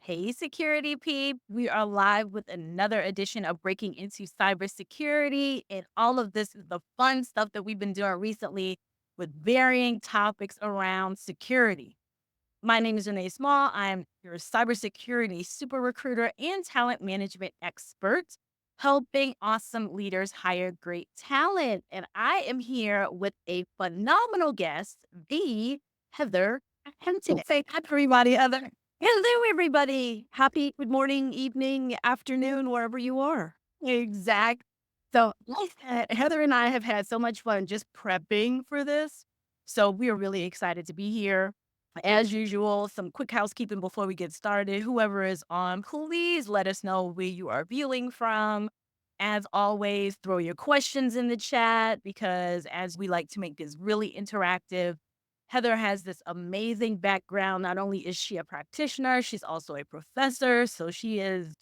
Hey, security peep. We are live with another edition of Breaking into Cybersecurity. And all of this is the fun stuff that we've been doing recently with varying topics around security. My name is Renee Small. I'm your cybersecurity super recruiter and talent management expert, helping awesome leaders hire great talent. And I am here with a phenomenal guest, the Heather Hinton. Say hi, everybody, Heather. Hello, everybody. Happy good morning, evening, afternoon, wherever you are. Exact. So, like I said, Heather and I have had so much fun just prepping for this. So, we are really excited to be here. As usual, some quick housekeeping before we get started. Whoever is on, please let us know where you are viewing from. As always, throw your questions in the chat because as we like to make this really interactive, Heather has this amazing background. Not only is she a practitioner, she's also a professor. So she is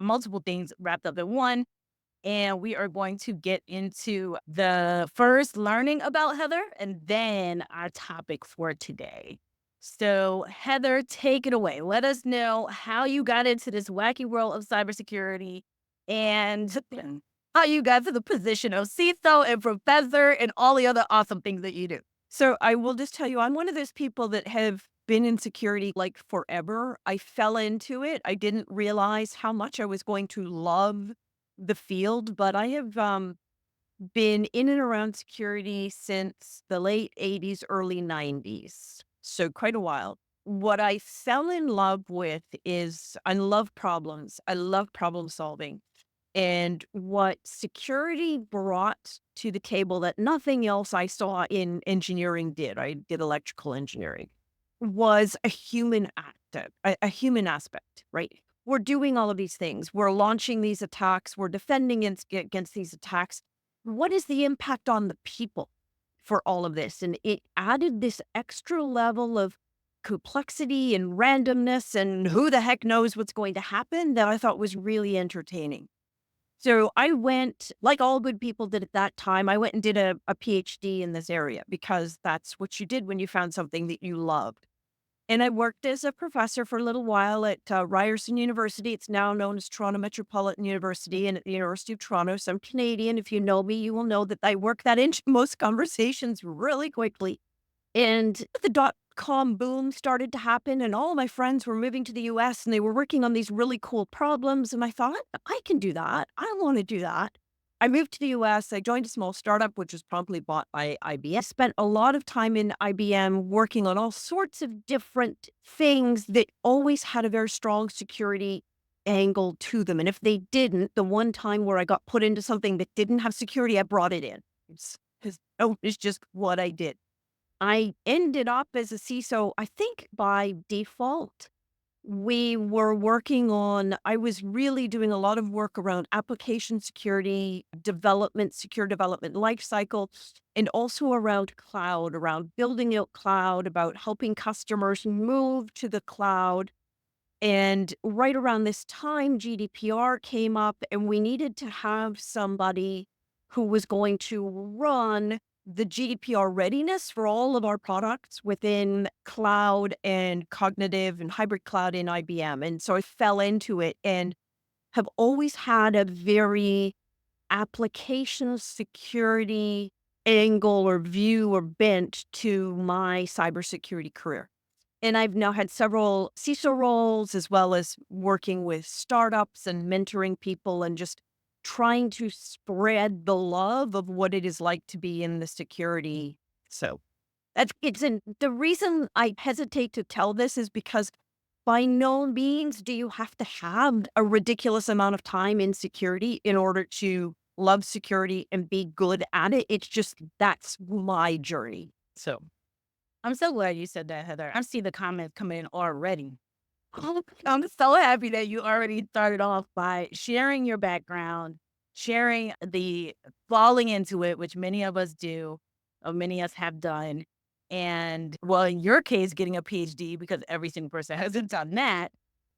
multiple things wrapped up in one. And we are going to get into the first learning about Heather and then our topic for today. So, Heather, take it away. Let us know how you got into this wacky world of cybersecurity and how you got to the position of CISO and professor and all the other awesome things that you do. So I will just tell you, I'm one of those people that have been in security like forever. I fell into it. I didn't realize how much I was going to love the field, but I have been in and around security since the late 80s, early 90s. So quite a while. What I fell in love with is I love problems. I love problem solving. And what security brought to the table that nothing else I saw in engineering did, I did electrical engineering, was a human a human aspect, right? We're doing all of these things. We're launching these attacks. We're defending against these attacks. What is the impact on the people for all of this? And it added this extra level of complexity and randomness and who the heck knows what's going to happen that I thought was really entertaining. So I went, like all good people did at that time, I went and did a PhD in this area because that's what you did when you found something that you loved. And I worked as a professor for a little while at Ryerson University. It's now known as Toronto Metropolitan University and at the University of Toronto. So I'm Canadian. If you know me, you will know that I work that into most conversations really quickly. And the dot-com boom started to happen, and all my friends were moving to the US and they were working on these really cool problems. And I thought, I can do that. I want to do that. I moved to the US. I joined a small startup, which was promptly bought by IBM. Spent a lot of time in IBM working on all sorts of different things that always had a very strong security angle to them. And if they didn't, the one time where I got put into something that didn't have security, I brought it in. It's just what I did. I ended up as a CISO, I think by default. We were working on, I was really doing a lot of work around application security, development, secure development lifecycle, and also around cloud, around building out cloud, about helping customers move to the cloud. And right around this time, GDPR came up, and we needed to have somebody who was going to run the GDPR readiness for all of our products within cloud and cognitive and hybrid cloud in IBM. And so I fell into it and have always had a very application security angle or view or bent to my cybersecurity career. And I've now had several CISO roles as well as working with startups and mentoring people and just trying to spread the love of what it is like to be in the security. So the reason I hesitate to tell this is because by no means do you have to have a ridiculous amount of time in security in order to love security and be good at it. It's just that's my journey. So I'm so glad you said that, Heather. I see the comments coming in already. I'm so happy that you already started off by sharing your background, sharing the falling into it, which many of us do, or many of us have done. And well, in your case, getting a PhD because every single person hasn't done that,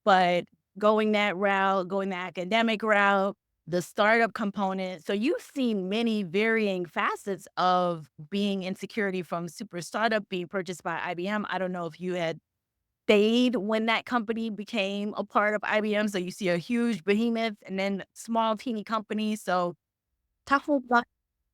but going that route, going the academic route, the startup component. So you've seen many varying facets of being in security from super startup being purchased by IBM. I don't know if you had stayed when that company became a part of IBM. So you see a huge behemoth and then small, teeny companies. So tough old luck.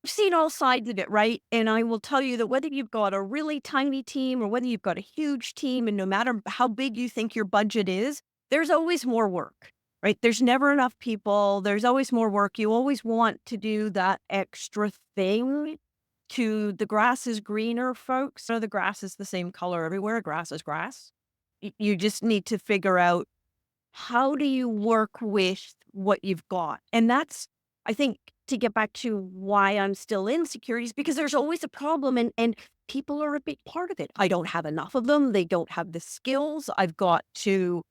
I've seen all sides of it, right? And I will tell you that whether you've got a really tiny team or whether you've got a huge team, and no matter how big you think your budget is, there's always more work, right? There's never enough people. There's always more work. You always want to do that extra thing to the grass is greener, folks. So the grass is the same color everywhere. Grass is grass. You just need to figure out how do you work with what you've got? And that's, I think, to get back to why I'm still in security is because there's always a problem and people are a big part of it. I don't have enough of them. They don't have the skills. I've got to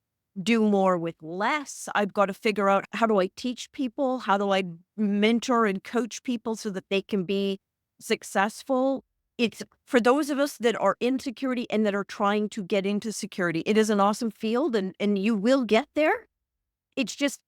do more with less. I've got to figure out how do I teach people? How do I mentor and coach people so that they can be successful? It's for those of us that are in security and that are trying to get into security. It is an awesome field and you will get there. It's just,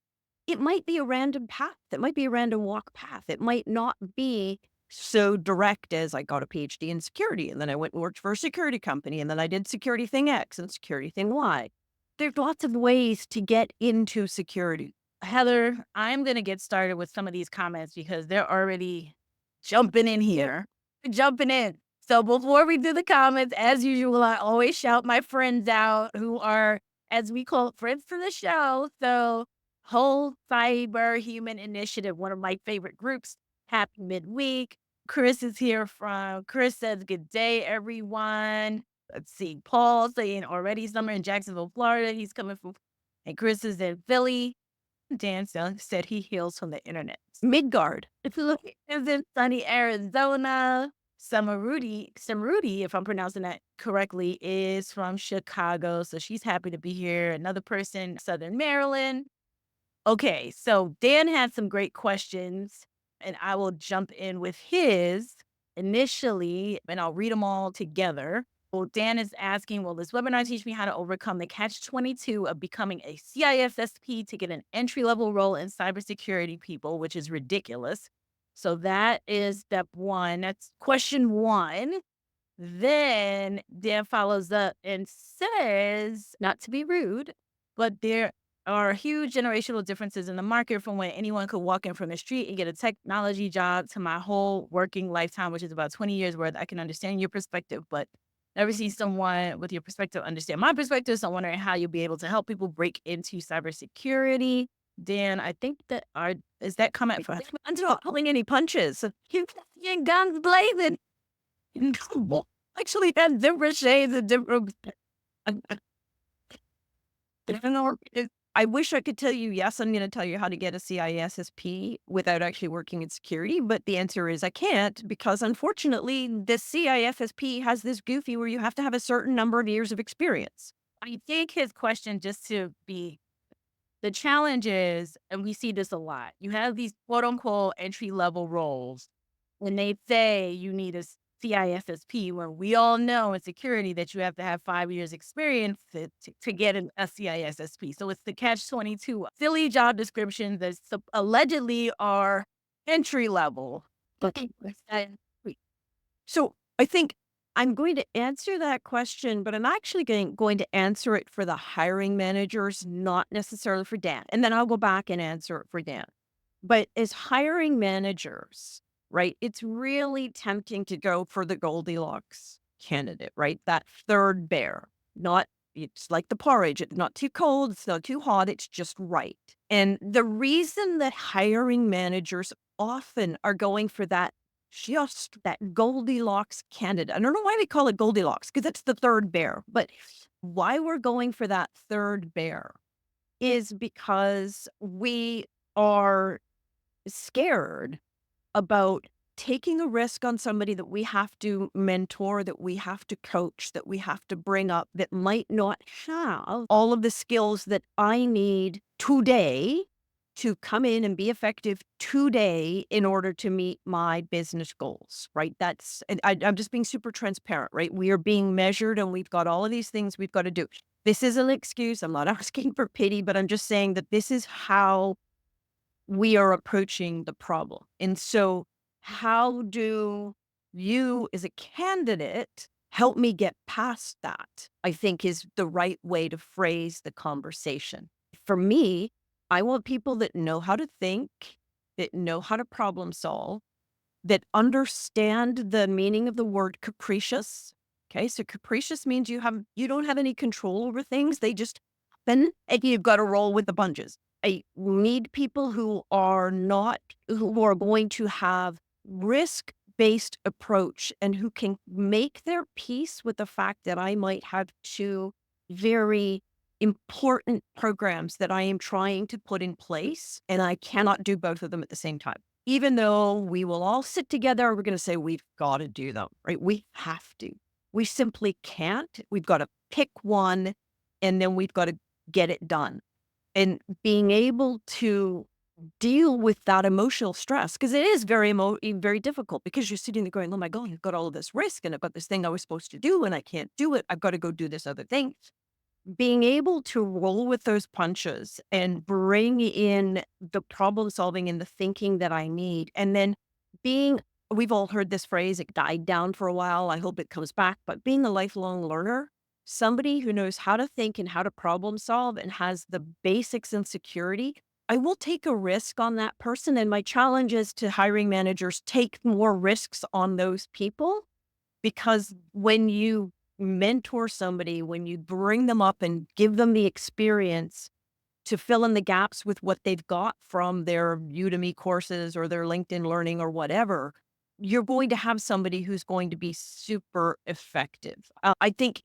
it might be a random path. It might be a random walk path. It might not be so direct as I got a PhD in security and then I went and worked for a security company and then I did security thing X and security thing Y. There's lots of ways to get into security. Heather, I'm going to get started with some of these comments because they're already jumping in here. Jumping in. So before we do the comments, as usual, I always shout my friends out who are, as we call it, friends to the show. So whole cyber human initiative, one of my favorite groups. Happy midweek. Chris is here from Chris says, good day, everyone. Let's see. Paul saying already summer in Jacksonville, Florida. He's coming from, and Chris is in Philly. Dan said he heals from the internet. Midgard. If you look is in sunny Arizona. Samruti, if I'm pronouncing that correctly, is from Chicago. So she's happy to be here. Another person, Southern Maryland. Okay, so Dan had some great questions, and I will jump in with his initially, and I'll read them all together. Well, Dan is asking, will this webinar teach me how to overcome the catch-22 of becoming a CISSP to get an entry-level role in cybersecurity, people, which is ridiculous. So that is step one. That's question one. Then Dan follows up and says, not to be rude, but there are huge generational differences in the market from when anyone could walk in from the street and get a technology job to my whole working lifetime, which is about 20 years worth. I can understand your perspective, but never seen someone with your perspective understand my perspective. So I'm wondering how you'll be able to help people break into cybersecurity. Dan, I think that is that comment for I'm not pulling any punches. you guns blazing. Actually had different shades of different. I wish I could tell you, yes, I'm going to tell you how to get a CISSP without actually working in security, but the answer is I can't because unfortunately the CISSP has this goofy where you have to have a certain number of years of experience. I think his question, just to be the challenge is, and we see this a lot, you have these quote unquote entry level roles when they say you need a CISSP, where we all know in security that you have to have 5 years experience to get a CISSP. So it's the catch 22 silly job descriptions that allegedly are entry level. But So I think I'm going to answer that question, but I'm actually going to answer it for the hiring managers, not necessarily for Dan. And then I'll go back and answer it for Dan. But as hiring managers, right, it's really tempting to go for the Goldilocks candidate, right? That third bear, not, it's like the porridge. It's not too cold. It's not too hot. It's just right. And the reason that hiring managers often are going for that, just that Goldilocks candidate. I don't know why they call it Goldilocks because it's the third bear, but why we're going for that third bear is because we are scared about taking a risk on somebody that we have to mentor, that we have to coach, that we have to bring up, that might not have all of the skills that I need today to come in and be effective today in order to meet my business goals, right? And I'm just being super transparent, right? We are being measured and we've got all of these things we've got to do. This is an excuse. I'm not asking for pity, but I'm just saying that this is how we are approaching the problem. And so how do you as a candidate help me get past that, I think is the right way to phrase the conversation. For me, I want people that know how to think, that know how to problem solve, that understand the meaning of the word capricious. Okay, so capricious means you don't have any control over things. They just happen and you've got to roll with the punches. I need people who are going to have risk-based approach and who can make their peace with the fact that I might have two very important programs that I am trying to put in place and I cannot do both of them at the same time. Even though we will all sit together, we're going to say we've got to do them, right? We have to. We simply can't. We've got to pick one and then we've got to get it done. And being able to deal with that emotional stress, because it is very difficult because you're sitting there going, oh my God, I've got all of this risk and I've got this thing I was supposed to do and I can't do it. I've got to go do this other thing. Being able to roll with those punches and bring in the problem solving and the thinking that I need. And then being, we've all heard this phrase, it died down for a while. I hope it comes back, but being a lifelong learner, somebody who knows how to think and how to problem solve and has the basics in security, I will take a risk on that person. And my challenge is to hiring managers, take more risks on those people because when you mentor somebody, when you bring them up and give them the experience to fill in the gaps with what they've got from their Udemy courses or their LinkedIn learning or whatever, you're going to have somebody who's going to be super effective. I think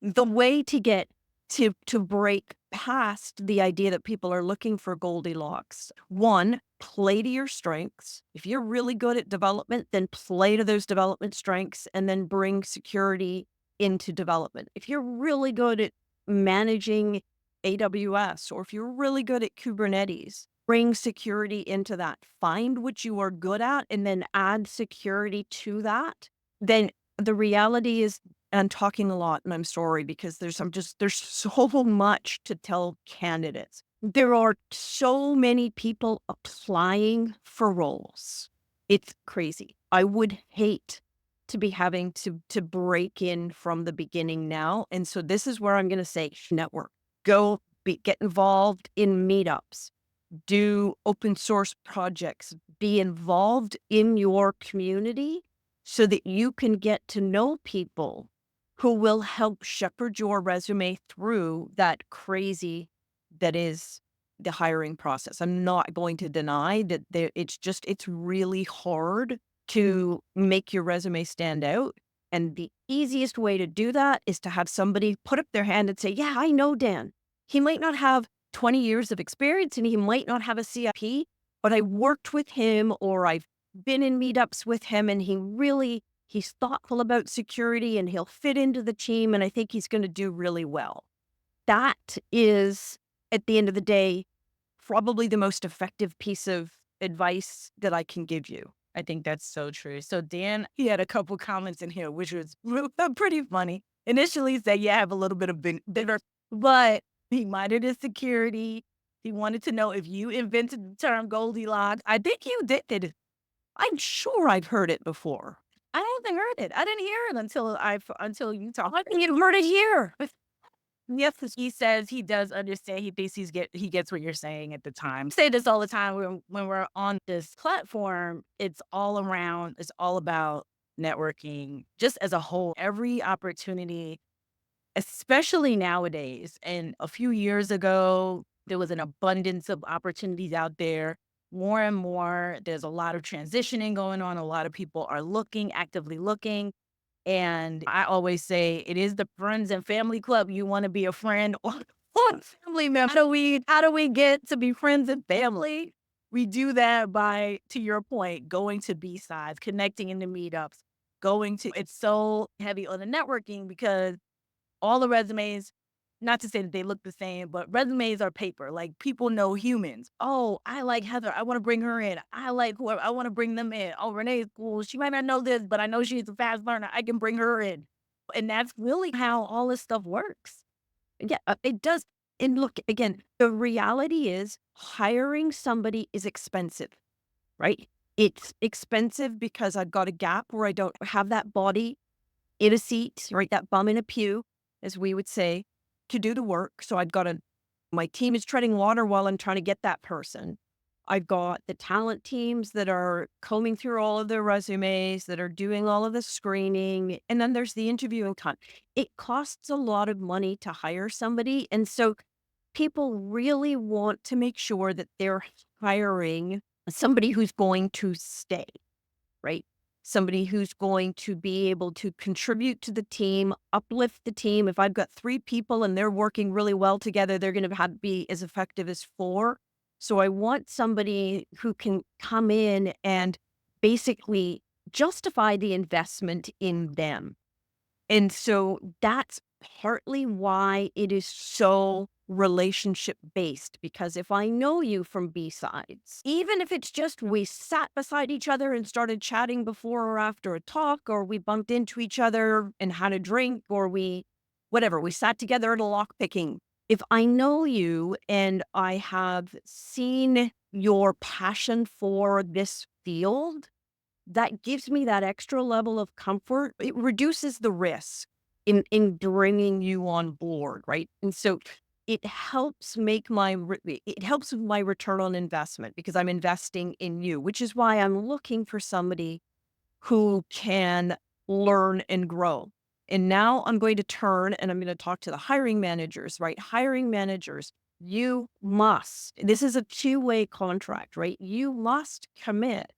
the way to get to break past the idea that people are looking for Goldilocks, one, play to your strengths. If you're really good at development, then play to those development strengths and then bring security into development. If you're really good at managing AWS or if you're really good at Kubernetes, bring security into that. Find what you are good at and then add security to that. Then the reality is, I'm talking a lot and I'm sorry because there's so much to tell candidates. There are so many people applying for roles. It's crazy. I would hate to be having to break in from the beginning now. And so this is where I'm going to say network. Get involved in meetups. Do open source projects. Be involved in your community so that you can get to know people who will help shepherd your resume through that crazy that is the hiring process. I'm not going to deny that it's really hard to make your resume stand out. And the easiest way to do that is to have somebody put up their hand and say, yeah, I know Dan. He might not have 20 years of experience and he might not have a CIP, but I worked with him or I've been in meetups with him and he's thoughtful about security and he'll fit into the team. And I think he's going to do really well. That is, at the end of the day, probably the most effective piece of advice that I can give you. I think that's so true. So Dan, he had a couple comments in here, which was pretty funny. Initially, he said, "Yeah, I have a little bit of bitter," but he minded his security. He wanted to know if you invented the term Goldilocks. I think you did. I'm sure I've heard it before. I haven't heard it. I didn't hear it until you talked. I think you've heard it here. Yes, he says he does understand. He thinks he gets what you're saying at the time. Say this all the time when we're on this platform. It's all around. It's all about networking, just as a whole. Every opportunity, especially nowadays. And a few years ago, there was an abundance of opportunities out there. More and more, there's a lot of transitioning going on. A lot of people are looking, actively looking. And I always say it is the friends and family club. You want to be a friend or a family member. How do we get to be friends and family? We do that by, to your point, going to B-sides, connecting in the meetups, it's so heavy on the networking because all the resumes, not to say that they look the same, but resumes are paper. Like people know humans. Oh, I like Heather. I want to bring her in. I like whoever. I want to bring them in. Oh, Renee's cool. She might not know this, but I know she's a fast learner. I can bring her in. And that's really how all this stuff works. Yeah, it does. And look, again, the reality is hiring somebody is expensive, right? It's expensive because I've got a gap where I don't have that body in a seat, right? That bum in a pew, as we would say, to do the work. So my team is treading water while I'm trying to get that person. I've got the talent teams that are combing through all of their resumes, that are doing all of the screening. And then there's the interviewing time. It costs a lot of money to hire somebody. And so people really want to make sure that they're hiring somebody who's going to stay, right? Somebody who's going to be able to contribute to the team, uplift the team. If I've got 3 people and they're working really well together, they're going to have to be as effective as 4. So I want somebody who can come in and basically justify the investment in them. And so that's partly why it is so relationship based, because if I know you from B sides, even if it's just we sat beside each other and started chatting before or after a talk, or we bumped into each other and had a drink, or we sat together at a lock picking. If I know you and I have seen your passion for this field, that gives me that extra level of comfort. It reduces the risk in bringing you on board, right? And so it helps it helps with my return on investment because I'm investing in you, which is why I'm looking for somebody who can learn and grow. And now I'm going to turn and I'm going to talk to the hiring managers, right? Hiring managers, you must, this is a two-way contract, right? You must commit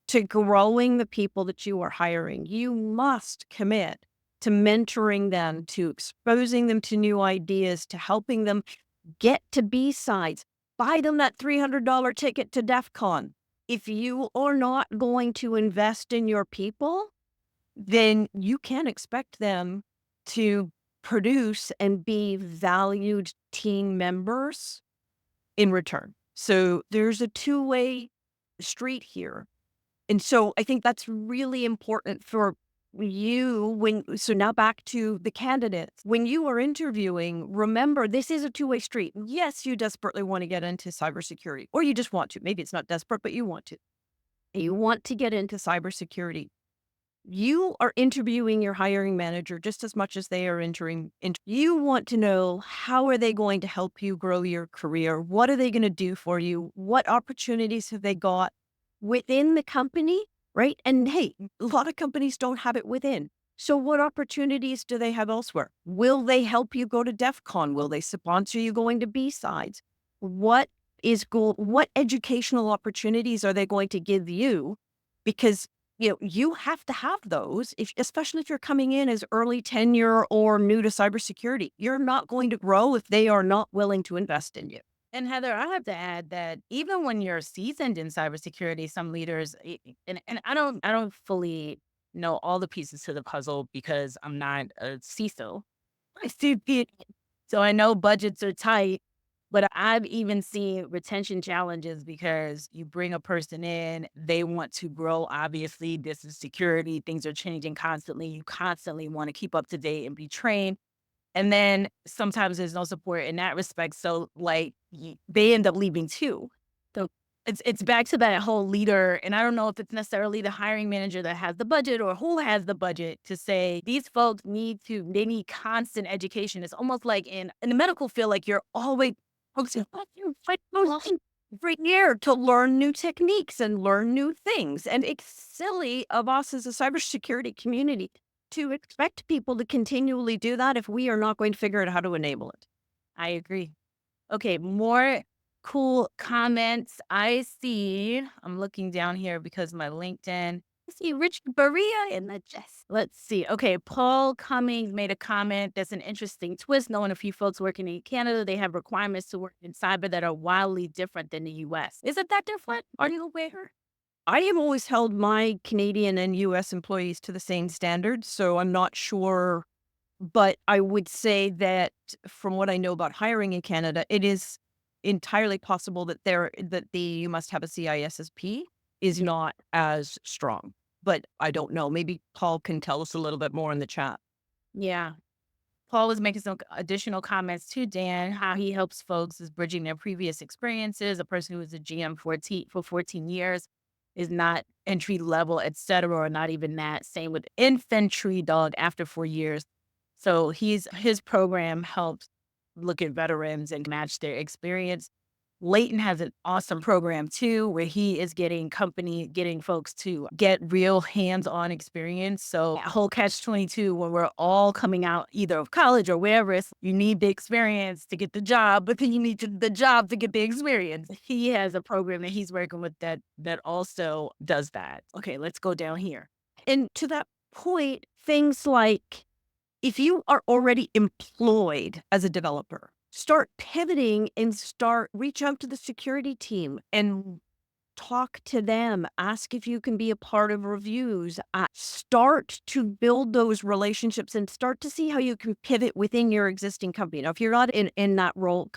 to growing the people that you are hiring. You must commit to mentoring them, to exposing them to new ideas, to helping them get to B sides. Buy them that $300 ticket to DEF CON. If you are not going to invest in your people, then you can't expect them to produce and be valued team members in return. So there's a two-way street here. And so I think that's really important for you so now back to the candidates. When you are interviewing, remember this is a two-way street. Yes, you desperately want to get into cybersecurity, or you just want to. Maybe it's not desperate, but you want to. You want to get into cybersecurity. You are interviewing your hiring manager just as much as they are entering. You want to know, how are they going to help you grow your career? What are they going to do for you? What opportunities have they got within the company, right? And hey, a lot of companies don't have it within. So what opportunities do they have elsewhere? Will they help you go to DEF CON? Will they sponsor you going to B-sides? What educational opportunities are they going to give you? Because you have to have those, especially if you're coming in as early tenure or new to cybersecurity. You're not going to grow if they are not willing to invest in you. And Heather, I have to add that even when you're seasoned in cybersecurity, some leaders, and I don't fully know all the pieces to the puzzle because I'm not a CISO. I see it. So I know budgets are tight, but I've even seen retention challenges because you bring a person in, they want to grow. Obviously, this is security, things are changing constantly. You constantly want to keep up to date and be trained. And then sometimes there's no support in that respect. So like they end up leaving too. So it's back to that whole leader. And I don't know if it's necessarily the hiring manager that has the budget or who has the budget to say these folks they need constant education. It's almost like in the medical field, like you're always focusing Every year to learn new techniques and learn new things. And it's silly of us as a cybersecurity community to expect people to continually do that if we are not going to figure out how to enable it. I agree. Okay, more cool comments. I'm looking down here because my LinkedIn. I see Rich Berea in the chest. Let's see. Okay, Paul Cummings made a comment that's an interesting twist. Knowing a few folks working in Canada, they have requirements to work in cyber that are wildly different than the US. Isn't that different? Are you aware? I have always held my Canadian and US employees to the same standards, so I'm not sure. But I would say that from what I know about hiring in Canada, it is entirely possible that you must have a CISSP is not as strong. But I don't know. Maybe Paul can tell us a little bit more in the chat. Yeah. Paul was making some additional comments to Dan, how he helps folks is bridging their previous experiences. A person who was a GM for 14 years. is not entry level, et cetera, or not even that. Same with infantry dog after 4 years. So his program helps look at veterans and match their experience. Leighton has an awesome program too, where he is getting folks to get real hands-on experience. So that whole catch-22 when we're all coming out either of college or wherever, you need the experience to get the job, but then you need the job to get the experience. He has a program that he's working with that also does that. Okay, let's go down here. And to that point, things like if you are already employed as a developer, start pivoting and reach out to the security team and talk to them, ask if you can be a part of reviews, start to build those relationships and start to see how you can pivot within your existing company. Now, if you're not in that role,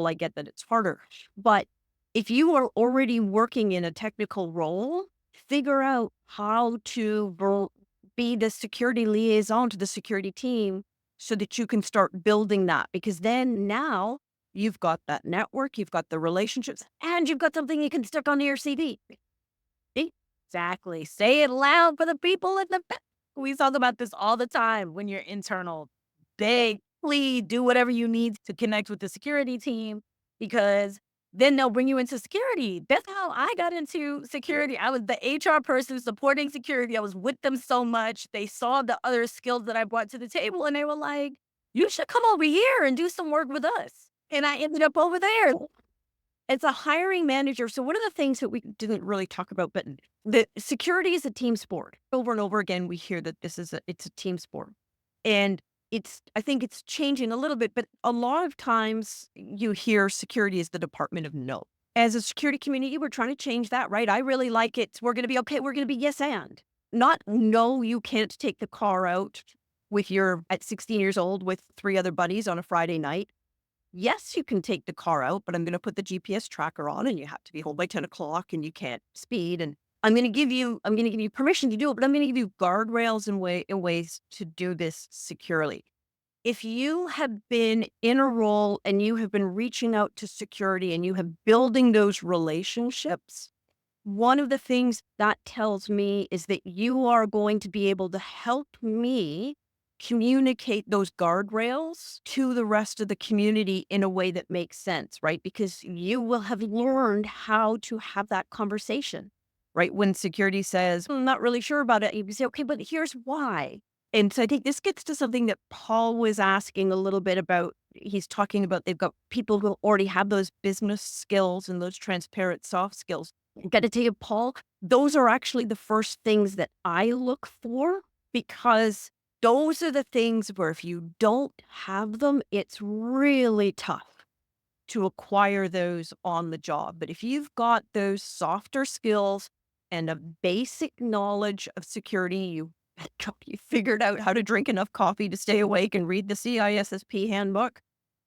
I get that it's harder. But if you are already working in a technical role, figure out how to be the security liaison to the security team so that you can start building that. Because then now you've got that network, you've got the relationships, and you've got something you can stick onto your CV. Exactly. Say it loud for the people in the back. We talk about this all the time when you're internal. Beg, please do whatever you need to connect with the security team because then they'll bring you into security. That's how I got into security. I was the HR person supporting security. I was with them so much. They saw the other skills that I brought to the table and they were like, you should come over here and do some work with us. And I ended up over there. As a hiring manager, so one of the things that we didn't really talk about, but the security is a team sport. Over and over again, we hear that it's a team sport. And I think it's changing a little bit, but a lot of times you hear security is the department of no. As a security community, we're trying to change that, right? I really like it. We're going to be okay. We're going to be yes and. Not no, you can't take the car out at 16 years old with 3 other buddies on a Friday night. Yes, you can take the car out, but I'm going to put the GPS tracker on and you have to be home by 10 o'clock and you can't speed. And I'm going to give you permission to do it, but I'm going to give you guardrails and ways to do this securely. If you have been in a role and you have been reaching out to security and you have building those relationships, one of the things that tells me is that you are going to be able to help me communicate those guardrails to the rest of the community in a way that makes sense, right? Because you will have learned how to have that conversation, right? When security says, I'm not really sure about it, you can say, okay, but here's why. And so I think this gets to something that Paul was asking a little bit about. He's talking about they've got people who already have those business skills and those transparent soft skills. I got to tell you, Paul, those are actually the first things that I look for because those are the things where if you don't have them, it's really tough to acquire those on the job. But if you've got those softer skills and a basic knowledge of security, you figured out how to drink enough coffee to stay awake and read the CISSP handbook,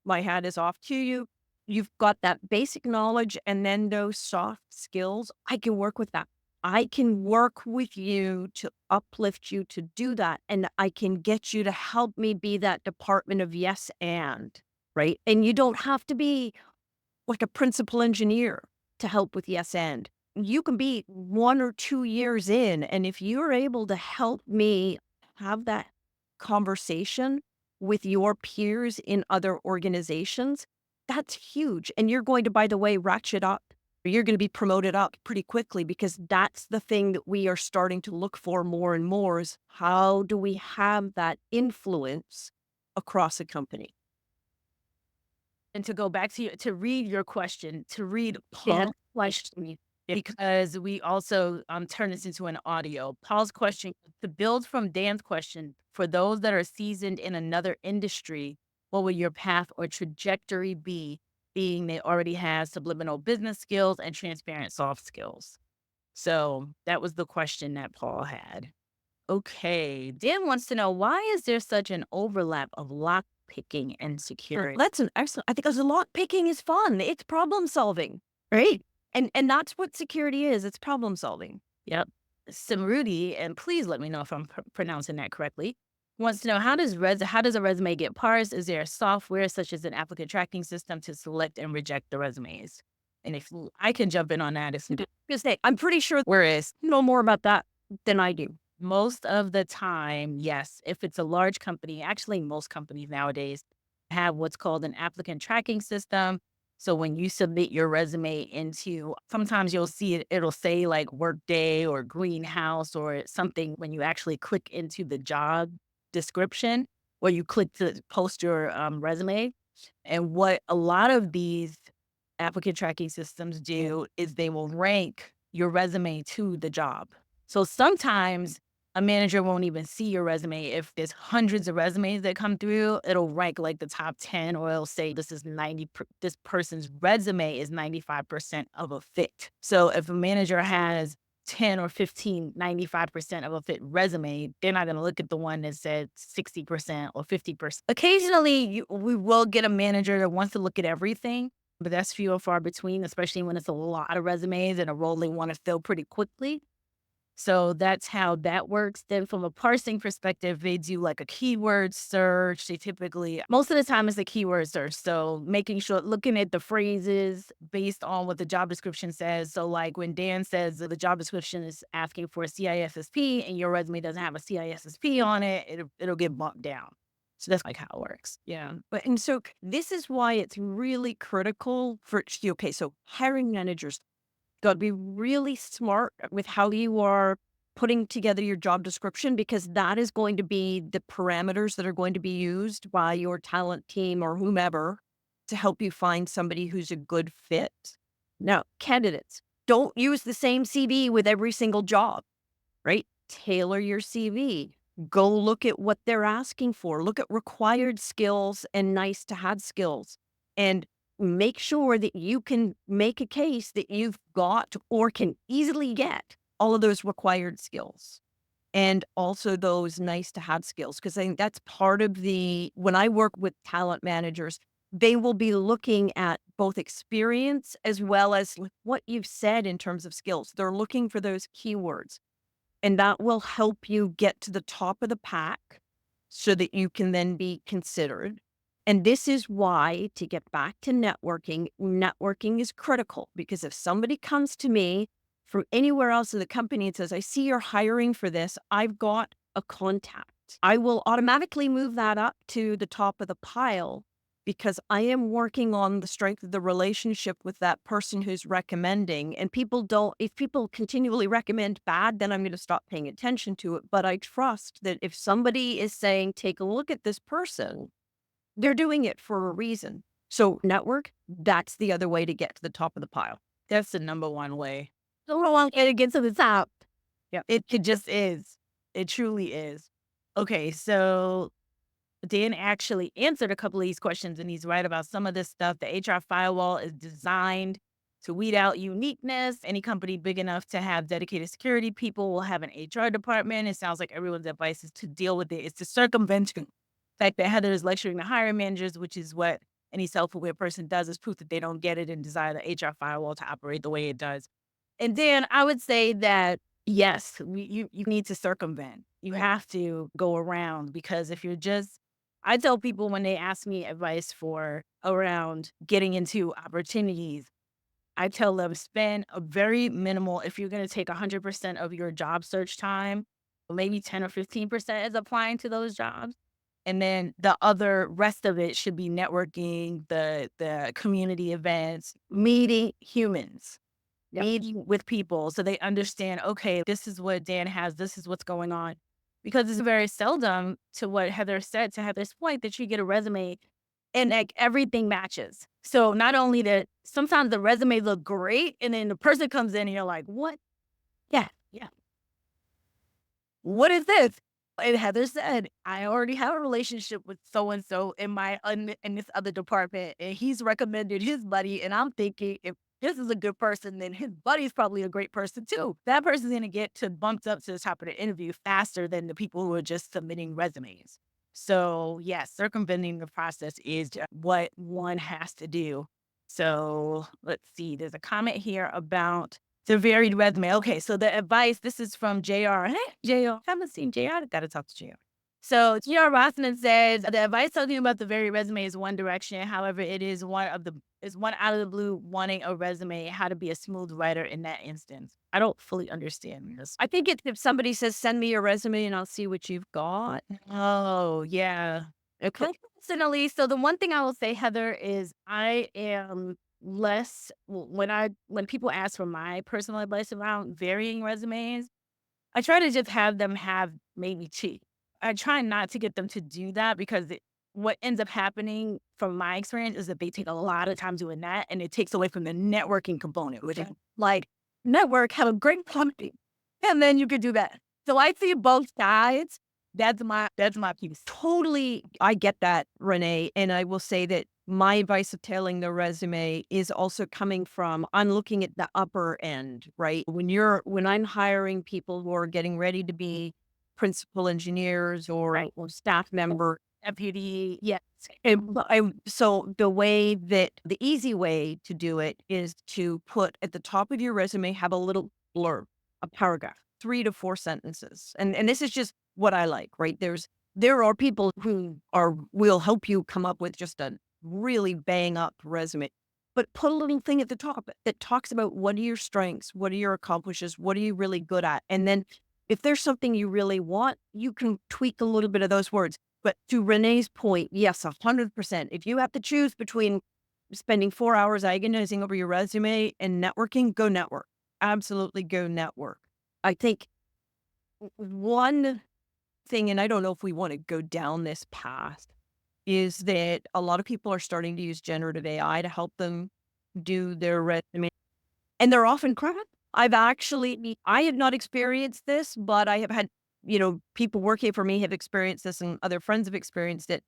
my hat is off to you. You've got that basic knowledge and then those soft skills. I can work with that. I can work with you to uplift you to do that. And I can get you to help me be that department of yes and, right? And you don't have to be like a principal engineer to help with yes and. You can be 1 or 2 years in. And if you're able to help me have that conversation with your peers in other organizations, that's huge. And you're going to, by the way, ratchet up. You're going to be promoted up pretty quickly because that's the thing that we are starting to look for more and more is how do we have that influence across a company? And to go back to to read your question, to read Yeah. Paul's question, because we also turn this into an audio. Paul's question, to build from Dan's question, for those that are seasoned in another industry, what would your path or trajectory be, being they already have subliminal business skills and transparent soft skills? So that was the question that Paul had. Okay. Dan wants to know, why is there such an overlap of lock picking and security? That's an excellent. I think because lock picking is fun. It's problem solving, right? And that's what security is. It's problem solving. Yep. Simruti, and please let me know if I'm pronouncing that correctly, wants to know, how does a resume get parsed? Is there a software such as an applicant tracking system to select and reject the resumes? And if I can jump in on that, if Because I'm pretty sure whereas you know more about that than I do. most of the time, yes, if it's a large company, actually most companies nowadays have what's called an applicant tracking system. So when you submit your resume into, sometimes you'll see it, it'll say like Workday or Greenhouse or something when you actually click into the job description where you click to post your resume. And what a lot of these applicant tracking systems do is they will rank your resume to the job. So sometimes a manager won't even see your resume. If there's hundreds of resumes that come through, it'll rank like the top 10, or it'll say this is this person's resume is 95% of a fit. So if a manager has 10 or 15, 95% of a fit resume, they're not going to look at the one that said 60% or 50%. Occasionally, we will get a manager that wants to look at everything, but that's few and far between, especially when it's a lot of resumes and a role they want to fill pretty quickly. So that's how that works. Then from a parsing perspective, they do like a keyword search. They typically, most of the time it's a keyword search. So making sure, looking at the phrases based on what the job description says. So like when Dan says that the job description is asking for a CISSP and your resume doesn't have a CISSP on it, it'll get bumped down. So that's like how it works. Yeah. But and so this is why it's really critical for okay, so hiring managers got to be really smart with how you are putting together your job description because that is going to be the parameters that are going to be used by your talent team or whomever to help you find somebody who's a good fit. Now, candidates, don't use the same CV with every single job, right? Tailor your CV. Go look at what they're asking for. Look at required skills and nice to have skills. And make sure that you can make a case that you've got or can easily get all of those required skills and also those nice to have skills. Because I think that's part of when I work with talent managers, they will be looking at both experience as well as like what you've said in terms of skills. They're looking for those keywords. And that will help you get to the top of the pack so that you can then be considered. And this is why, to get back to networking, networking is critical because if somebody comes to me from anywhere else in the company and says, I see you're hiring for this, I've got a contact. I will automatically move that up to the top of the pile because I am working on the strength of the relationship with that person who's recommending. And if people continually recommend bad, then I'm going to stop paying attention to it. But I trust that if somebody is saying, take a look at this person, they're doing it for a reason. So network, that's the other way to get to the top of the pile. That's the number one way. Don't want to get to the top. Yeah, it just is. It truly is. Okay, so Dan actually answered a couple of these questions, and he's right about some of this stuff. The HR firewall is designed to weed out uniqueness. Any company big enough to have dedicated security people will have an HR department. It sounds like everyone's advice is to deal with it. It's to circumvent the fact that Heather is lecturing the hiring managers, which is what any self-aware person does, is proof that they don't get it and desire the HR firewall to operate the way it does. And then I would say that yes, you need to circumvent. You have to go around because if you're just I tell people when they ask me advice for around getting into opportunities, I tell them spend a very minimal, if you're going to take 100% of your job search time, maybe 10 or 15% is applying to those jobs. And then the other rest of it should be networking, the community events, meeting humans, meeting with people so they understand, okay, this is what Dan has, this is what's going on. Because it's very seldom, to what Heather said, to have this point that you get a resume and like everything matches. So not only that, sometimes the resume look great and then the person comes in and you're like, what? Yeah, yeah. What is this? And Heather said, I already have a relationship with so and so in this other department, and he's recommended his buddy. And I'm thinking, if this is a good person, then his buddy's probably a great person too. That person's gonna get to bumped up to the top of the interview faster than the people who are just submitting resumes. So yes, circumventing the process is what one has to do. So let's see. There's a comment here about the varied resume. Okay, so the advice, this is from JR. Hey, JR, haven't seen JR. I gotta talk to JR. So JR Rossman says the advice talking about the varied resume is one direction. However, it is one of the is one out of the blue wanting a resume, how to be a smooth writer in that instance. I don't fully understand this. I think it's if somebody says, "Send me your resume and I'll see what you've got." Oh, yeah. Okay. Personally, so the one thing I will say, Heather, is I am when people ask for my personal advice around varying resumes, I try to just have them have maybe cheat. I try not to get them to do that because what ends up happening from my experience is that they take a lot of time doing that and it takes away from the networking component, which is like network, have a great company, and then you could do that. So I see both sides. That's my piece. Totally, I get that, Renee. And I will say that my advice of tailoring the resume is also coming from I'm looking at the upper end, right? When I'm hiring people who are getting ready to be principal engineers or staff member, Deputy, yes. so the easy way to do it is to put at the top of your resume, have a little blurb, a paragraph, 3 to 4 sentences. And this is just what I like, right? There are people who will help you come up with just a really bang up resume. But put a little thing at the top that talks about what are your strengths, what are your accomplishments, what are you really good at? And then if there's something you really want, you can tweak a little bit of those words. But to Renee's point, yes, 100%. If you have to choose between spending 4 hours agonizing over your resume and networking, go network. Absolutely go network. I think one thing, and I don't know if we want to go down this path, is that a lot of people are starting to use generative AI to help them do their resume, and they're often crap. I have not experienced this, but I have had, people working for me have experienced this and other friends have experienced it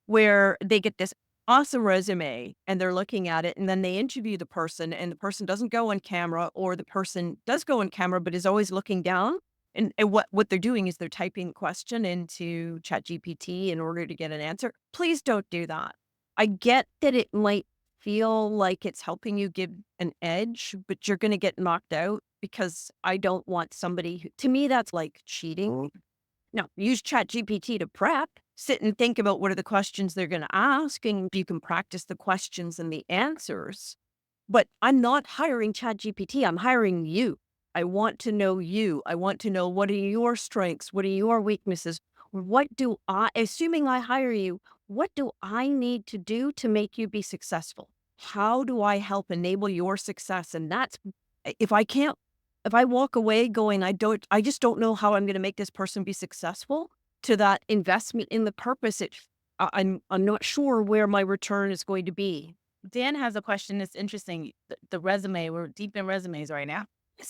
where they get this awesome resume and they're looking at it and then they interview the person and the person doesn't go on camera or the person does go on camera but is always looking down. And what they're doing is they're typing a question into ChatGPT in order to get an answer. Please don't do that. I get that it might feel like it's helping you give an edge, but you're going to get knocked out because I don't want somebody to me, that's like cheating. No, use ChatGPT to prep, sit and think about what are the questions they're going to ask, and you can practice the questions and the answers. But I'm not hiring ChatGPT. I'm hiring you. I want to know you. I want to know what are your strengths? What are your weaknesses? Assuming I hire you, what do I need to do to make you be successful? How do I help enable your success? And that's, if I can't, if I walk away going, I just don't know how I'm going to make this person be successful to that investment in the purpose, I'm not sure where my return is going to be. Dan has a question that's interesting. The resume, we're deep in resumes right now.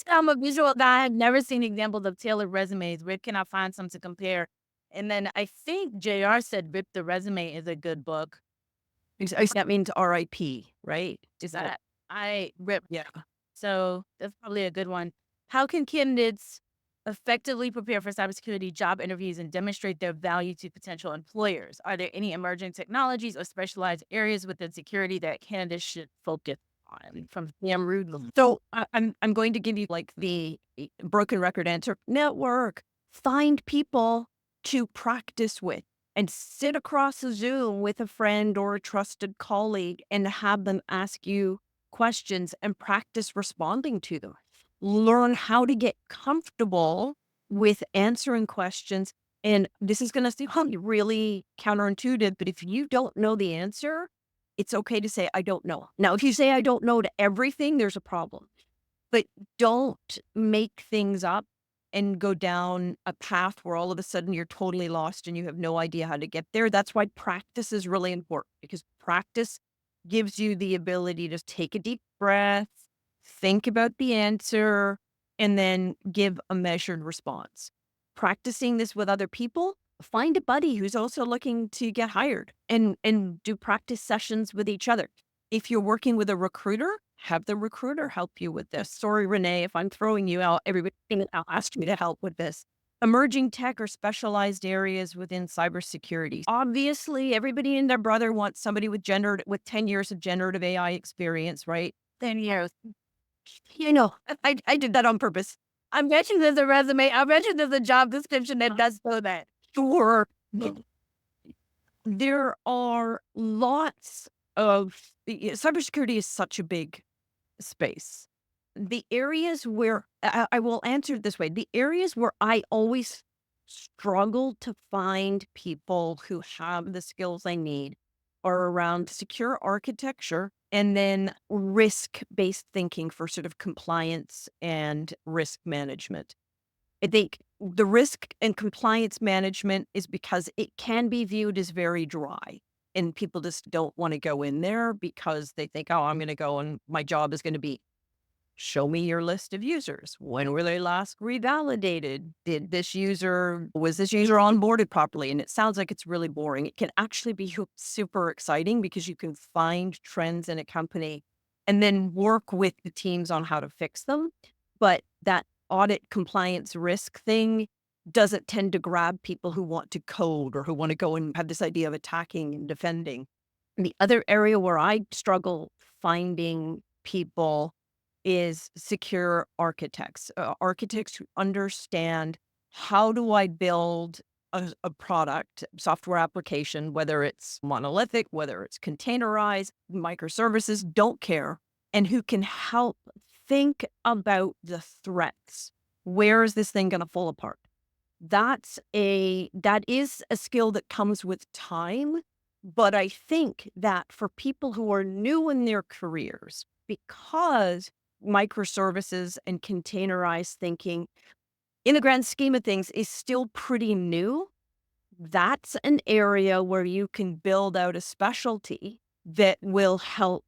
I'm a visual guy. I've never seen examples of tailored resumes. Where can I find some to compare? And then I think JR said Rip the Resume is a good book. That means RIP, right? Is that I rip. Yeah. So that's probably a good one. How can candidates effectively prepare for cybersecurity job interviews and demonstrate their value to potential employers? Are there any emerging technologies or specialized areas within security that candidates should focus on? From Sam Rudel. So I'm going to give you like the broken record answer. Network. Find people to practice with and sit across a Zoom with a friend or a trusted colleague and have them ask you questions and practice responding to them. Learn how to get comfortable with answering questions. And this is going to sound really counterintuitive, but if you don't know the answer, it's okay to say, I don't know. Now, if you say, I don't know to everything, there's a problem. But don't make things up and go down a path where all of a sudden you're totally lost and you have no idea how to get there. That's why practice is really important because practice gives you the ability to take a deep breath, think about the answer, and then give a measured response. Practicing this with other people, find a buddy who's also looking to get hired and do practice sessions with each other. If you're working with a recruiter, have the recruiter help you with this. Sorry, Renee, if I'm throwing you out, everybody will ask me to help with this. Emerging tech or specialized areas within cybersecurity. Obviously, everybody and their brother wants somebody with 10 years of generative AI experience, right? 10 years. I did that on purpose. I mentioned there's a resume. I mentioned there's a job description that does show that. Sure. There are lots Cybersecurity is such a big space. The areas where I will answer it this way, the areas where I always struggle to find people who have the skills I need are around secure architecture and then risk-based thinking for sort of compliance and risk management. I think the risk and compliance management is because it can be viewed as very dry. And people just don't want to go in there because they think, oh, I'm going to go and my job is going to be show me your list of users. When were they last revalidated? Was this user onboarded properly? And it sounds like it's really boring. It can actually be super exciting because you can find trends in a company and then work with the teams on how to fix them. But that audit compliance risk thing doesn't tend to grab people who want to code or who want to go and have this idea of attacking and defending. And the other area where I struggle finding people is secure architects, architects who understand how do I build a product, software application, whether it's monolithic, whether it's containerized, microservices, don't care, and who can help think about the threats. Where is this thing going to fall apart? That is a skill that comes with time, but I think that for people who are new in their careers, because microservices and containerized thinking in the grand scheme of things is still pretty new, that's an area where you can build out a specialty that will help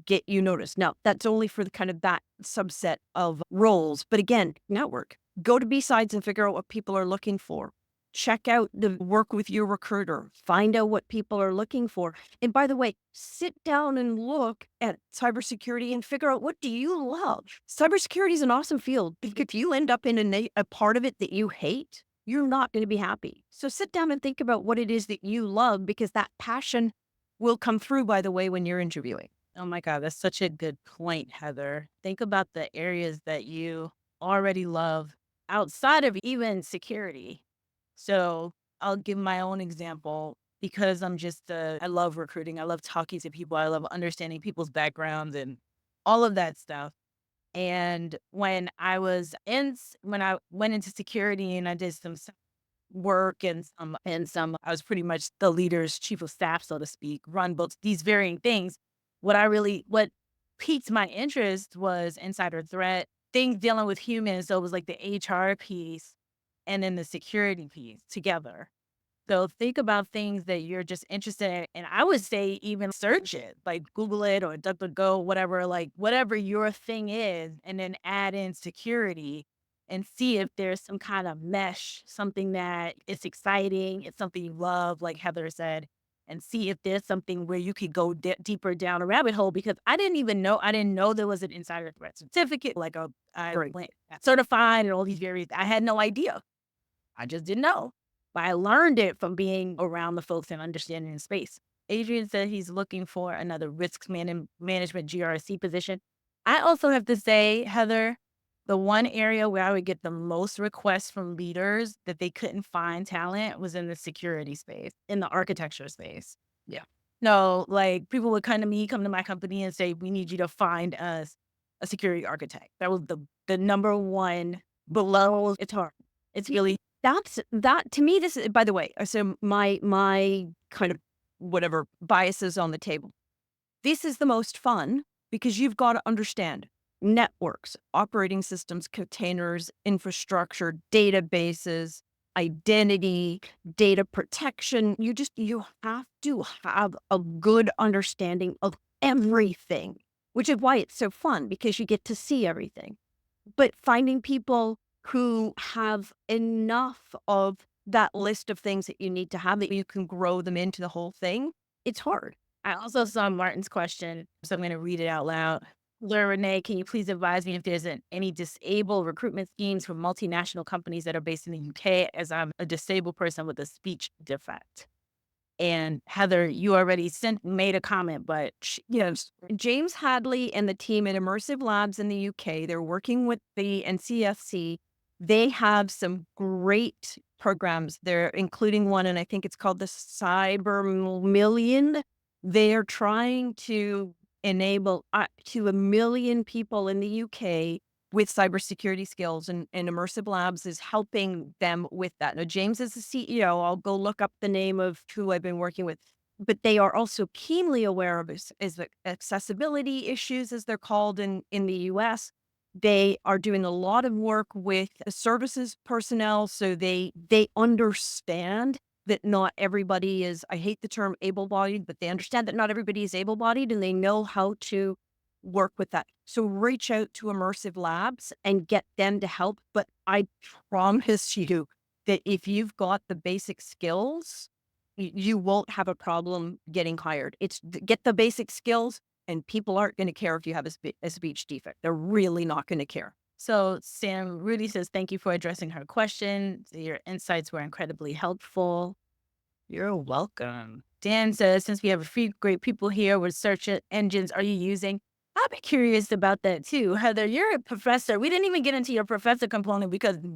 get you noticed. Now, that's only for the kind of that subset of roles. But again, network. Go to B-sides and figure out what people are looking for. Check out the work with your recruiter. Find out what people are looking for. And by the way, sit down and look at cybersecurity and figure out, what do you love? Cybersecurity is an awesome field. If you end up in a part of it that you hate, you're not going to be happy. So sit down and think about what it is that you love, because that passion will come through, by the way, when you're interviewing. Oh my God, that's such a good point, Heather. Think about the areas that you already love outside of even security. So I'll give my own example because I love recruiting. I love talking to people. I love understanding people's backgrounds and all of that stuff. And when I went into security and I did some work I was pretty much the leader's chief of staff, so to speak, run both these varying things. What piqued my interest was insider threat, things dealing with humans. So it was like the HR piece and then the security piece together. So think about things that you're just interested in. And I would say even search it, like Google it or DuckDuckGo, whatever, like whatever your thing is, and then add in security and see if there's some kind of mesh, something that is exciting, it's something you love, like Heather said, and see if there's something where you could go deeper down a rabbit hole. Because I didn't know there was an insider threat certificate, like Right. got certified and all these various, I had no idea. I just didn't know. But I learned it from being around the folks and understanding the space. Adrian said he's looking for another management GRC position. I also have to say, Heather, the one area where I would get the most requests from leaders that they couldn't find talent was in the security space, in the architecture space. Yeah. No, like people would come to my company and say, we need you to find us a security architect. That was the number one below. It's hard. It's really That to me, this is, by the way, so my kind of whatever biases on the table. This is the most fun because you've got to understand networks, operating systems, containers, infrastructure, databases, identity, data protection. You have to have a good understanding of everything, which is why it's so fun, because you get to see everything. But finding people who have enough of that list of things that you need to have that you can grow them into the whole thing, it's hard. I also saw Martin's question, so I'm going to read it out loud. Laura Renee, can you please advise me if there's any disabled recruitment schemes for multinational companies that are based in the UK, as I'm a disabled person with a speech defect? And Heather, you already made a comment, but Yes. James Hadley and the team at Immersive Labs in the UK, they're working with the NCFC. They have some great programs there, including one, and I think it's called the Cyber Million, They are trying to enable up to 1 million people in the UK with cybersecurity skills, and Immersive Labs is helping them with that. Now, James is the CEO. I'll go look up the name of who I've been working with, but they are also keenly aware of is the accessibility issues, as they're called in the US. They are doing a lot of work with services personnel, so they understand that not everybody is, I hate the term able-bodied, but they understand that not everybody is able-bodied, and they know how to work with that. So reach out to Immersive Labs and get them to help. But I promise you that if you've got the basic skills, you won't have a problem getting hired. Get the basic skills, and people aren't going to care if you have a speech defect. They're really not going to care. So Sam Rudy says, thank you for addressing her question. Your insights were incredibly helpful. You're welcome. Dan says, since we have a few great people here, what search engines are you using? I'd be curious about that too. Heather, you're a professor. We didn't even get into your professor component because we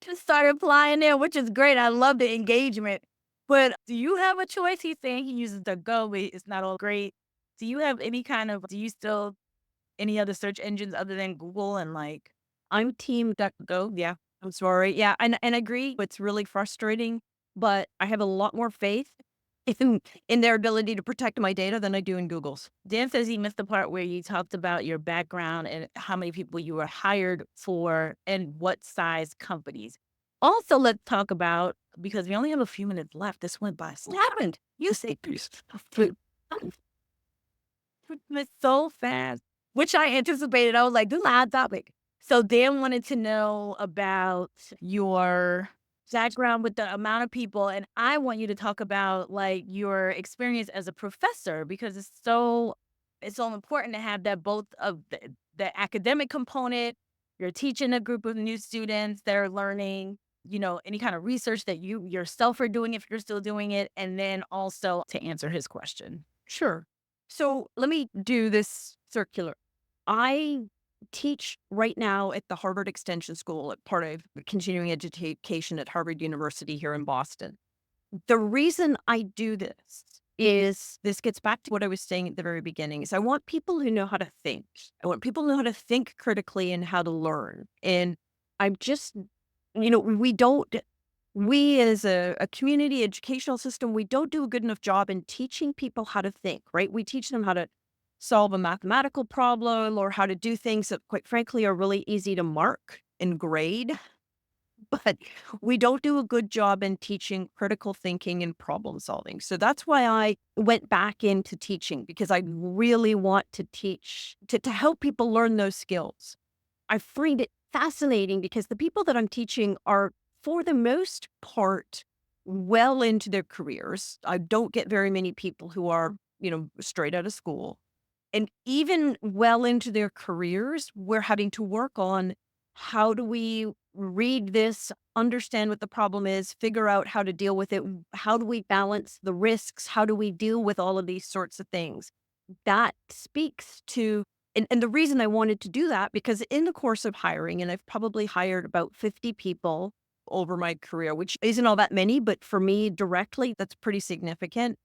just started applying there, which is great. I love the engagement. But do you have a choice? He's saying he uses the Go, but it's not all great. Do you have any kind of, do you still, any other search engines other than Google and like, I'm team DuckDuckGo. Yeah, I'm sorry. Yeah, and I agree. It's really frustrating, but I have a lot more faith in their ability to protect my data than I do in Google's. Dan says he missed the part where you talked about your background and how many people you were hired for and what size companies. Also, let's talk about, because we only have a few minutes left. This went by. What happened? You say please. Went so fast, which I anticipated. I was like, this is a hot topic. So Dan wanted to know about your background with the amount of people, and I want you to talk about like your experience as a professor because it's so important to have that both of the academic component. You're teaching a group of new students that are learning, any kind of research that you yourself are doing if you're still doing it, and then also to answer his question. Sure. So let me do this circular. I teach right now at the Harvard Extension School, at part of continuing education at Harvard University here in Boston. The reason I do this is this gets back to what I was saying at the very beginning is I want people who know how to think. I want people who know how to think critically and how to learn. And I'm just, we don't, we as a community educational system, we don't do a good enough job in teaching people how to think, right? We teach them how to solve a mathematical problem or how to do things that quite frankly are really easy to mark and grade. But we don't do a good job in teaching critical thinking and problem solving. So that's why I went back into teaching because I really want to teach to help people learn those skills. I find it fascinating because the people that I'm teaching are, for the most part, well into their careers. I don't get very many people who are, straight out of school. And even well into their careers, we're having to work on how do we read this, understand what the problem is, figure out how to deal with it. How do we balance the risks? How do we deal with all of these sorts of things? That speaks to, and the reason I wanted to do that, because in the course of hiring, and I've probably hired about 50 people over my career, which isn't all that many, but for me directly, that's pretty significant.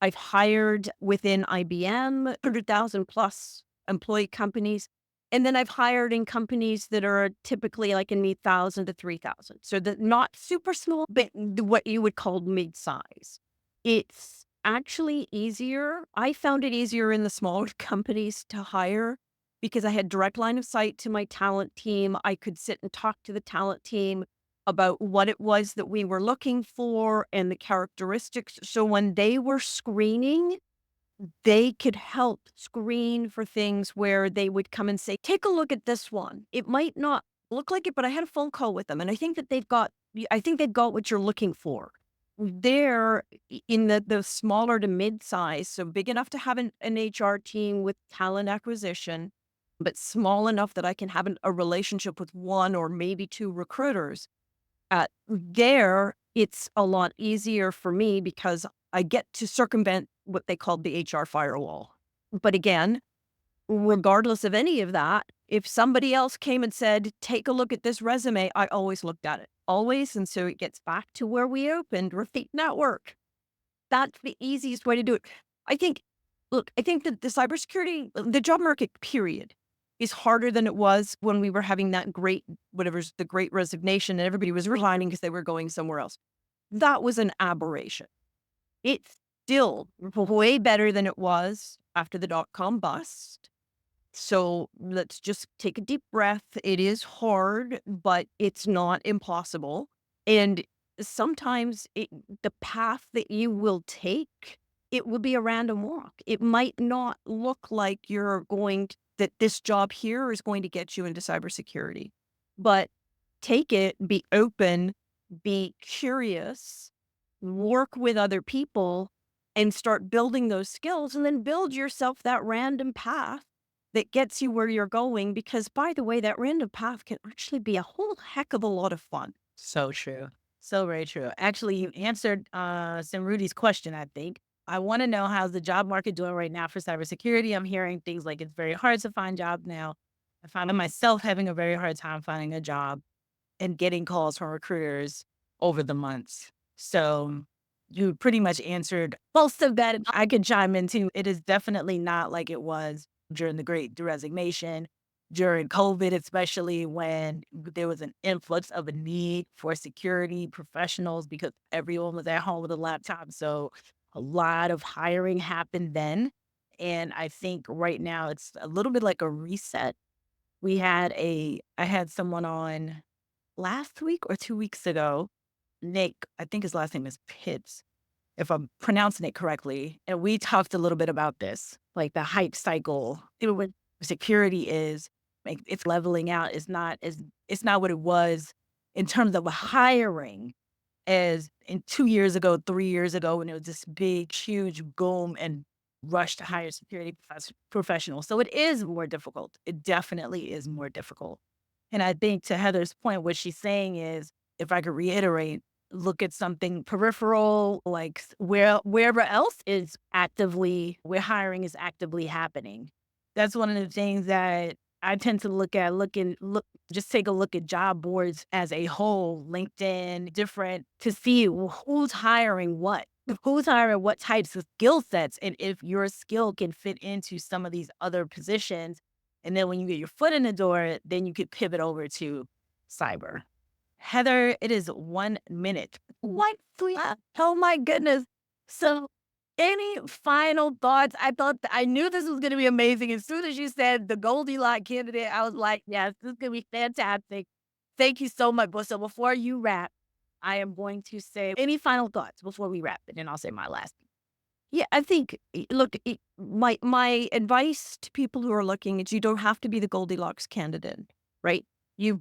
I've hired within IBM, 100,000 plus employee companies. And then I've hired in companies that are typically like in the 1,000 to 3,000. So not super small, but what you would call mid-size. It's actually easier. I found it easier in the smaller companies to hire because I had direct line of sight to my talent team. I could sit and talk to the talent team about what it was that we were looking for and the characteristics. So when they were screening, they could help screen for things where they would come and say, take a look at this one. It might not look like it, but I had a phone call with them and I think that I think they've got what you're looking for. They're in the smaller to mid-size, so big enough to have an HR team with talent acquisition, but small enough that I can have a relationship with one or maybe two recruiters. There, it's a lot easier for me because I get to circumvent what they called the HR firewall. But again, regardless of any of that, if somebody else came and said, take a look at this resume, I always looked at it. Always. And so it gets back to where we opened, repeat network. That's the easiest way to do it. I think Look, I think that the job market, period, is harder than it was when we were having that whatever's the great resignation and everybody was resigning because they were going somewhere else. That was an aberration. It's still way better than it was after the dot-com bust. So let's just take a deep breath. It is hard, but it's not impossible. And sometimes the path that you will take, it will be a random walk. It might not look like that this job here is going to get you into cybersecurity, but take it, be open, be curious, work with other people, and start building those skills, and then build yourself that random path that gets you where you're going. Because, by the way, that random path can actually be a whole heck of a lot of fun. So true. So very true. Actually, you answered Rudy's question, I think. I want to know how's the job market doing right now for cybersecurity. I'm hearing things like it's very hard to find jobs now. I find myself having a very hard time finding a job and getting calls from recruiters over the months. So you pretty much answered most of that. I could chime in too. It is definitely not like it was during the Great Resignation, during COVID, especially when there was an influx of a need for security professionals because everyone was at home with a laptop. So a lot of hiring happened then. And I think right now it's a little bit like a reset. I had someone on last week or 2 weeks ago, Nick, I think his last name is Pitts, if I'm pronouncing it correctly, and we talked a little bit about this, like the hype cycle. Even when security is, like, it's leveling out. It's not what it was in terms of hiring as in 2 years ago, 3 years ago, when it was this big, huge boom and rush to hire security professionals. So it is more difficult. It definitely is more difficult. And I think to Heather's point, what she's saying is, if I could reiterate, look at something peripheral, like wherever else is actively, where hiring is actively happening. That's one of the things that I tend to just take a look at job boards as a whole, LinkedIn, different, to see who's hiring who's hiring what types of skill sets, and if your skill can fit into some of these other positions. And then when you get your foot in the door, then you could pivot over to cyber. Heather, it is 1 minute. What? Oh my goodness. So, any final thoughts? I knew this was going to be amazing. As soon as you said the Goldilocks candidate, I was like, yes, this is going to be fantastic. Thank you so much. So, before you wrap, I am going to say any final thoughts before we wrap, and then I'll say my last. Yeah, I think, look, my advice to people who are looking is you don't have to be the Goldilocks candidate, right?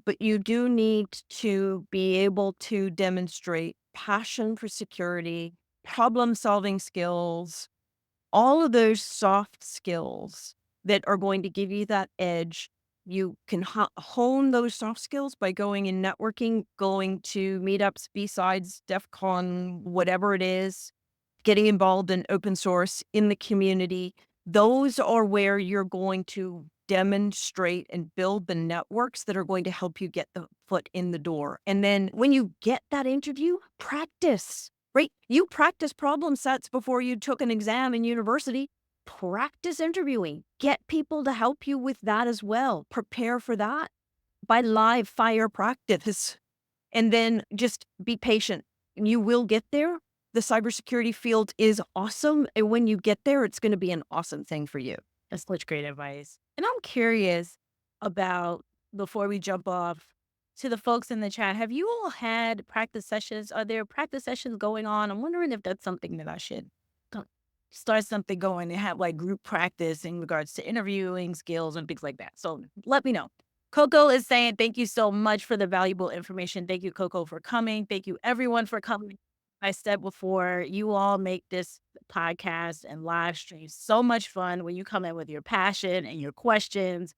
But you do need to be able to demonstrate passion for security, problem solving skills, all of those soft skills that are going to give you that edge. You can hone those soft skills by going in networking, going to meetups, B-sides, DEF CON, whatever it is, getting involved in open source in the community. Those are where you're going to demonstrate and build the networks that are going to help you get the foot in the door. And then when you get that interview, practice, right? You practice problem sets before you took an exam in university. Practice interviewing. Get people to help you with that as well. Prepare for that by live fire practice. And then just be patient. You will get there. The cybersecurity field is awesome. And when you get there, it's going to be an awesome thing for you. That's such great advice. And I'm curious about, before we jump off, to the folks in the chat, have you all had practice sessions? Are there practice sessions going on? I'm wondering if that's something that I should go- start something going and have like group practice in regards to interviewing skills and things like that. So let me know. Coco is saying, thank you so much for the valuable information. Thank you, Coco, for coming. Thank you, everyone, for coming. I said before, you all make this podcast and live stream so much fun when you come in with your passion and your questions.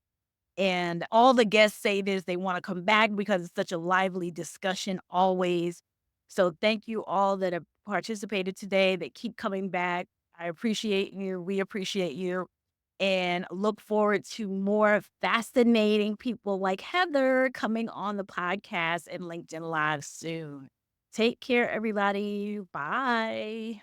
And all the guests say this, they want to come back because it's such a lively discussion always. So thank you all that have participated today, that keep coming back. I appreciate you. We appreciate you. And look forward to more fascinating people like Heather coming on the podcast and LinkedIn Live soon. Take care, everybody. Bye.